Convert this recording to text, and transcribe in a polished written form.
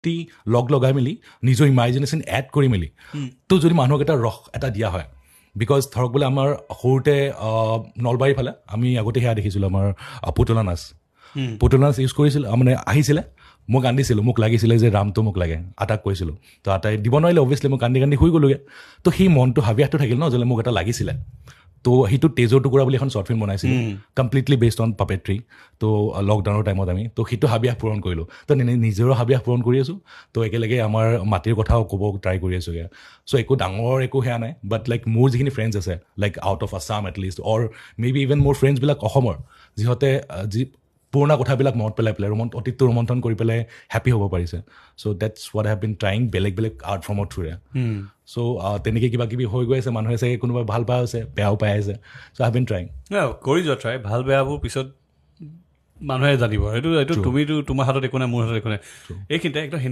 প্ৰতি লগাই মেলি নিজৰ ইমাজিনেশ্যন এড কৰি মেলি তো যদি মানুহক এটা ৰস এটা দিয়া হয় বিকজ ধৰক বোলে আমাৰ সৰুতে নলবাৰীৰ ফালে আমি আগতে সেয়া দেখিছিলোঁ আমাৰ পুতলা নাচ ইউজ কৰিছিল মানে আহিছিলে মই কান্দিছিলোঁ মোক লাগিছিলে যে ৰামটো মোক লাগে আটাক কৈছিলোঁ তো আটাই দিব নোৱাৰিলে অভিয়াছলি মই কান্দি শুই গ'লোগৈ তো সেই মনটো হাবিয়াসটো থাকিল ন যে মোক এটা লাগিছিলে তো সেইটো তেজৰ টুকুৰা বুলি এখন শ্বৰ্ট ফিল্ম বনাইছিলোঁ কমপ্লিটলি বেছড অন পাপেট্ৰি তো লকডাউনৰ টাইমত আমি তো সেইটো হাবিয়াস পূৰণ কৰিলোঁ তো নিজৰো হাবিয়াস পূৰণ কৰি আছোঁ তো একেলগে আমাৰ মাটিৰ কথাও ক'ব ট্ৰাই কৰি আছোঁগৈ চ' একো ডাঙৰ একো সেয়া নাই বাট লাইক মোৰ যিখিনি ফ্ৰেণ্ডছ আছে like out of Assam at least or may be even মোৰ ফ্ৰেণ্ডছবিলাক অসমৰ যিহঁতে যি পুৰণা কথাবিলাক মনত পেলাই অতীতটো ৰোমন্থন কৰি পেলাই হেপী হ'ব পাৰিছে so' that's what have been trying বেলেগ আৰ্ট ফৰ্মৰ থ্ৰুৰে চ' তেনেকৈ কিবা কিবি হৈ গৈ আছে মানুহে চাগে কোনোবা ভাল পাই আছে বেয়াও পাই আছে চ' হেভ বিন ট্ৰাইং কৰি যোৱা ট্ৰাই ভাল বেয়াবোৰ পিছত মানুহে জানিব এইটো তুমিতো তোমাৰ হাতত একো নাই মোৰ হাতত একো নাই এইখিনিতে একদম